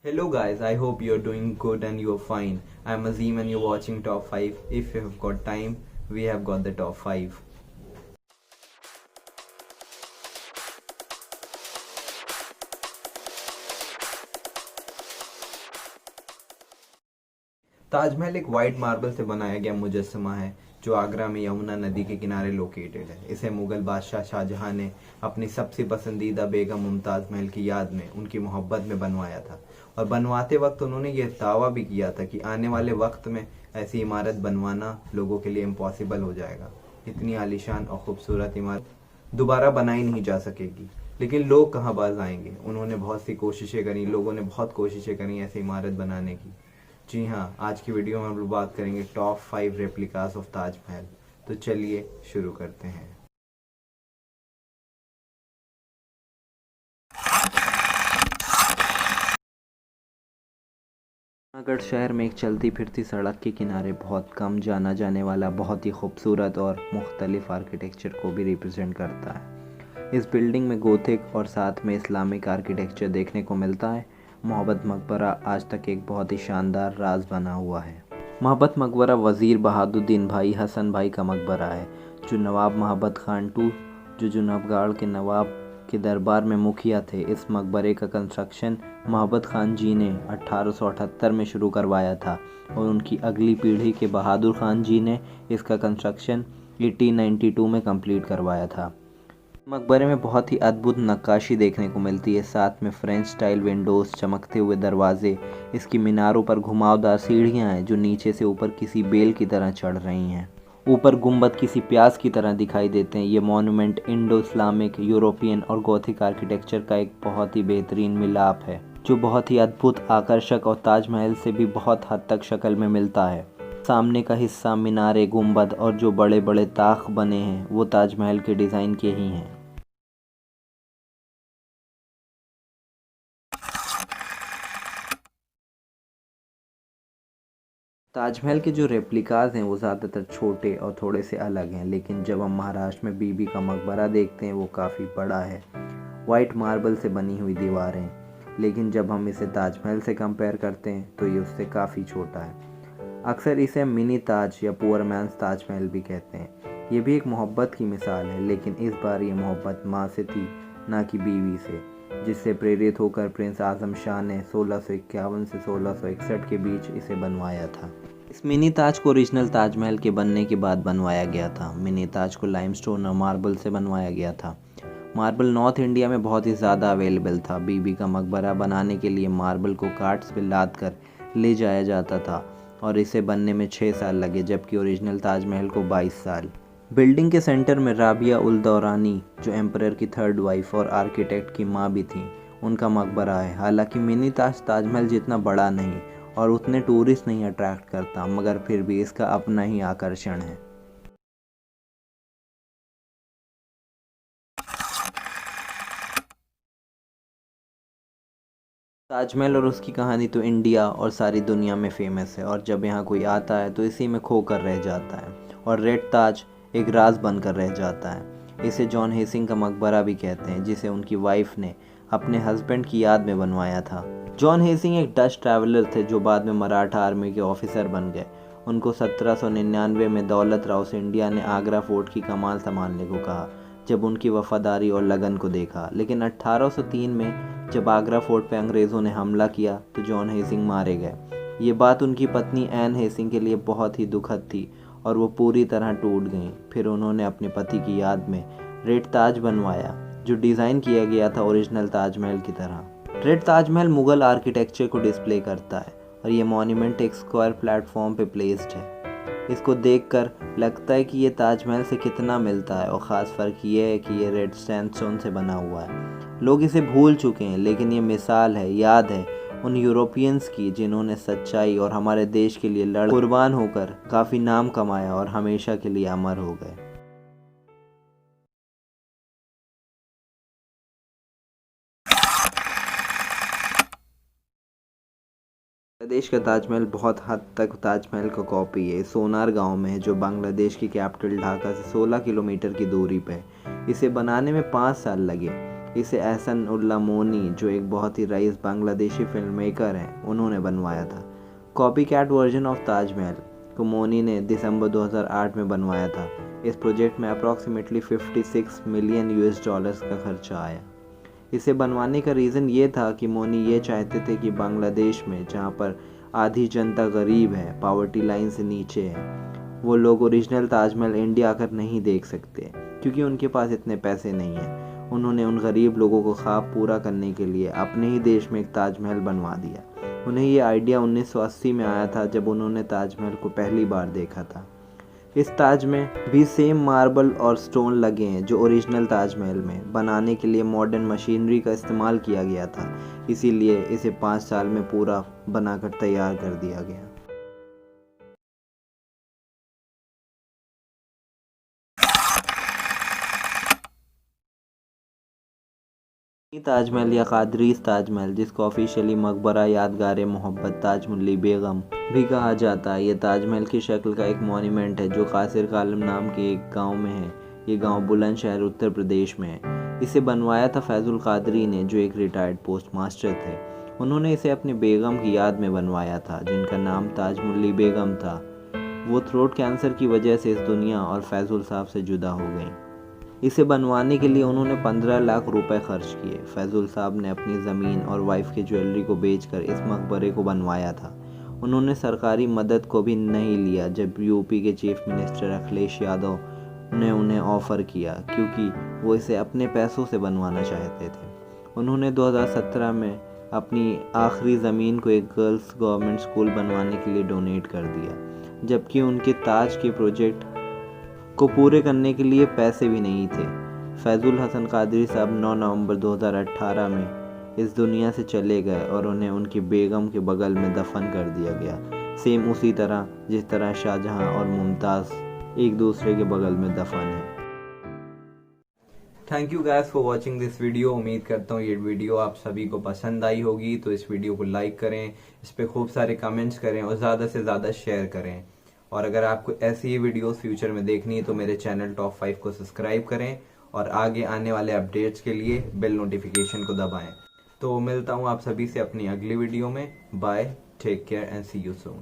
Hello guys, I hope you're doing good and you're fine. I'm Azim and you're watching Top 5. If you have got time, we have got the Top 5. Taj Mahal एक white marble से बनाया गया मुजस्समा है जो आगरा में यमुना नदी के किनारे लोकेटेड है। इसे मुगल बादशाह शाहजहां ने अपनी सबसे पसंदीदा बेगम मुमताज महल की याद में उनकी मोहब्बत में बनवाया था और बनवाते वक्त उन्होंने यह दावा भी किया था कि आने वाले वक्त में ऐसी इमारत बनवाना लोगों के लिए इम्पॉसिबल हो जाएगा। इतनी आलीशान और खूबसूरत इमारत दोबारा बनाई नहीं जा सकेगी। लेकिन लोग कहाँ बाज आएंगे। उन्होंने बहुत सी कोशिशें करी, लोगों ने बहुत कोशिशें करी ऐसी इमारत बनाने की। जी हाँ, आज की वीडियो में हम लोग बात करेंगे टॉप 5 रेप्लिकास ऑफ ताजमहल। तो चलिए शुरू करते हैं। जूनागढ़ शहर में एक चलती फिरती सड़क के किनारे बहुत कम जाना जाने वाला बहुत ही खूबसूरत और मुख्तलिफ आर्किटेक्चर को भी रिप्रेजेंट करता है। इस बिल्डिंग में गोथिक और साथ में इस्लामिक आर्किटेक्चर देखने को मिलता है। मोहब्बत मकबरा आज तक एक बहुत ही शानदार राज बना हुआ है। मोहब्बत मकबरा वज़ीर बहादुद्दीन भाई हसन भाई का मकबरा है जो नवाब मोहब्बत खान टू जो जुनागढ़ के नवाब के दरबार में मुखिया थे। इस मकबरे का कंस्ट्रक्शन मोहब्बत खान जी ने 1878 में शुरू करवाया था और उनकी अगली पीढ़ी के बहादुर खान जी ने इसका कंस्ट्रक्शन 1892 में कंप्लीट करवाया था। मकबरे में बहुत ही अद्भुत नक्काशी देखने को मिलती है। साथ में फ्रेंच स्टाइल विंडोज़, चमकते हुए दरवाजे, इसकी मीनारों पर घुमावदार सीढ़ियां हैं जो नीचे से ऊपर किसी बेल की तरह चढ़ रही हैं। ऊपर गुंबद किसी प्यास की तरह दिखाई देते हैं। ये मॉन्यूमेंट इंडो इस्लामिक, यूरोपियन और गोथिक आर्किटेक्चर का एक बहुत ही बेहतरीन मिलाप है जो बहुत ही अद्भुत, आकर्षक और ताजमहल से भी बहुत हद तक शक्ल में मिलता है। सामने का हिस्सा, मीनारे, गुंबद और जो बड़े बड़े ताख बने हैं वो ताजमहल के डिज़ाइन के ही हैं। ताजमहल के जो रेप्लिकाज हैं वो ज़्यादातर छोटे और थोड़े से अलग हैं, लेकिन जब हम महाराष्ट्र में बीबी का मकबरा देखते हैं वो काफ़ी बड़ा है। वाइट मार्बल से बनी हुई दीवारें, लेकिन जब हम इसे ताजमहल से कंपेयर करते हैं तो ये उससे काफ़ी छोटा है। अक्सर इसे मिनी ताज या पुअर मैन्स ताजमहल भी कहते हैं। ये भी एक मोहब्बत की मिसाल है, लेकिन इस बार ये मोहब्बत माँ से थी, ना कि बीवी से, जिससे प्रेरित होकर प्रिंस आजम शाह ने 1651 से 1661 के बीच इसे बनवाया था। इस मिनी ताज को ओरिजिनल ताजमहल के बनने के बाद बनवाया गया था। मिनी ताज को लाइमस्टोन और मार्बल से बनवाया गया था। मार्बल नॉर्थ इंडिया में बहुत ही ज़्यादा अवेलेबल था। बीबी का मकबरा बनाने के लिए मार्बल को कार्ट्स पे लाद कर ले जाया जाता था और इसे बनने में 6 साल लगे, जबकि ओरिजिनल ताजमहल को 22 साल। बिल्डिंग के सेंटर में राबिया उल दौरानी, जो एम्परर की थर्ड वाइफ और आर्किटेक्ट की माँ भी थी, उनका मकबरा है। हालांकि मिनी ताज ताजमहल जितना बड़ा नहीं और उतने टूरिस्ट नहीं अट्रैक्ट करता, मगर फिर भी इसका अपना ही आकर्षण है। ताजमहल और उसकी कहानी तो इंडिया और सारी दुनिया में फेमस है और जब यहाँ कोई आता है तो इसी में खोकर रह जाता है और रेड ताज एक राज बनकर रह जाता है। इसे जॉन हेसिंग का मकबरा भी कहते हैं, जिसे उनकी वाइफ ने अपने हस्बैंड की याद में बनवाया था। जॉन हेसिंग एक डच ट्रैवलर थे जो बाद में मराठा आर्मी के ऑफिसर बन गए। उनको 1799 में दौलत राव सिंधिया ने आगरा फोर्ट की कमान संभालने को कहा जब उनकी वफादारी और लगन को देखा। लेकिन 1803 में जब आगरा फोर्ट पर अंग्रेज़ों ने हमला किया तो जॉन हेसिंग मारे गए। ये बात उनकी पत्नी एन हेसिंग के लिए बहुत ही दुखद थी और वो पूरी तरह टूट गईं। फिर उन्होंने अपने पति की याद में रेड ताज बनवाया जो डिज़ाइन किया गया था ओरिजिनल ताजमहल की तरह। रेड ताजमहल मुगल आर्किटेक्चर को डिस्प्ले करता है और ये मॉन्यूमेंट एक स्क्वायर प्लेटफॉर्म पे प्लेस्ड है। इसको देखकर लगता है कि ये ताजमहल से कितना मिलता है और ख़ास फ़र्क ये है कि ये रेड सैंडस्टोन से बना हुआ है। लोग इसे भूल चुके हैं, लेकिन ये मिसाल है, याद है उन यूरोपियंस की जिन्होंने सच्चाई और हमारे देश के लिए लड़ कुर्बान होकर काफ़ी नाम कमाया और हमेशा के लिए अमर हो गए। बांग्लादेश का ताजमहल बहुत हद तक ताजमहल का कॉपी है। सोनार गांव में है जो बांग्लादेश की कैपिटल ढाका से 16 किलोमीटर की दूरी पे है। इसे बनाने में 5 साल लगे। इसे एहसन उल्ला मोनी, जो एक बहुत ही रईस बांग्लादेशी फिल्म मेकर हैं, उन्होंने बनवाया था। Copy cat version of Taj Mahal को मोनी ने दिसंबर 2008 में बनवाया था। इस प्रोजेक्ट में अप्रॉक्सीमेटली 56 मिलियन US डॉलर्स का खर्चा आया। इसे बनवाने का रीज़न ये था कि मोनी ये चाहते थे कि बांग्लादेश में, जहाँ पर आधी जनता गरीब है, पावर्टी लाइन से नीचे है, वो लोग ओरिजिनल ताजमहल इंडिया आकर नहीं देख सकते क्योंकि उनके पास इतने पैसे नहीं हैं। उन्होंने उन गरीब लोगों को ख्वाब पूरा करने के लिए अपने ही देश में एक ताजमहल बनवा दिया। उन्हें ये आइडिया 1980 में आया था, जब उन्होंने ताजमहल को पहली बार देखा था। इस ताज में भी सेम मार्बल और स्टोन लगे हैं जो ओरिजिनल ताजमहल में। बनाने के लिए मॉडर्न मशीनरी का इस्तेमाल किया गया था, इसीलिए इसे 5 साल में पूरा बनाकर तैयार कर दिया गया। ताजमहल या कादरीस ताजमहल, जिसको ऑफिशियली मकबरा यादगार मोहब्बत ताजमुल्ली बेगम भी कहा जाता है, ये ताजमहल की शक्ल का एक मॉन्यूमेंट है जो कासिर कालम नाम के एक गांव में है। ये गांव बुलंदशहर उत्तर प्रदेश में है। इसे बनवाया था फैजुल कादरी ने, जो एक रिटायर्ड पोस्ट मास्टर थे। उन्होंने इसे अपनी बेगम की याद में बनवाया था, जिनका नाम ताजमुल्ली बेगम था। वो थ्रोट कैंसर की वजह से इस दुनिया और फैजुल साहब से जुदा हो गई। इसे बनवाने के लिए उन्होंने 15 लाख रुपए खर्च किए। फैजुल साहब ने अपनी ज़मीन और वाइफ की ज्वेलरी को बेचकर इस मकबरे को बनवाया था। उन्होंने सरकारी मदद को भी नहीं लिया जब यूपी के चीफ मिनिस्टर अखिलेश यादव ने उन्हें ऑफ़र किया, क्योंकि वो इसे अपने पैसों से बनवाना चाहते थे। उन्होंने 2017 में अपनी आखिरी ज़मीन को एक गर्ल्स गवर्नमेंट स्कूल बनवाने के लिए डोनेट कर दिया, जबकि उनके ताज के प्रोजेक्ट को पूरे करने के लिए पैसे भी नहीं थे। फैजुल हसन कादरी साहब 9 नवंबर 2018 में इस दुनिया से चले गए और उन्हें उनकी बेगम के बगल में दफन कर दिया गया, सेम उसी तरह जिस तरह शाहजहां और मुमताज़ एक दूसरे के बगल में दफन है। Thank you guys for watching this video. उम्मीद करता हूँ ये वीडियो आप सभी को पसंद आई होगी। तो इस वीडियो को लाइक करें, इस पर खूब सारे कमेंट्स करें और ज़्यादा से ज़्यादा शेयर करें। और अगर आपको ऐसी ही वीडियोस फ्यूचर में देखनी है तो मेरे चैनल टॉप 5 को सब्सक्राइब करें और आगे आने वाले अपडेट्स के लिए बेल नोटिफिकेशन को दबाएं। तो मिलता हूँ आप सभी से अपनी अगली वीडियो में। Bye, take care and see you soon.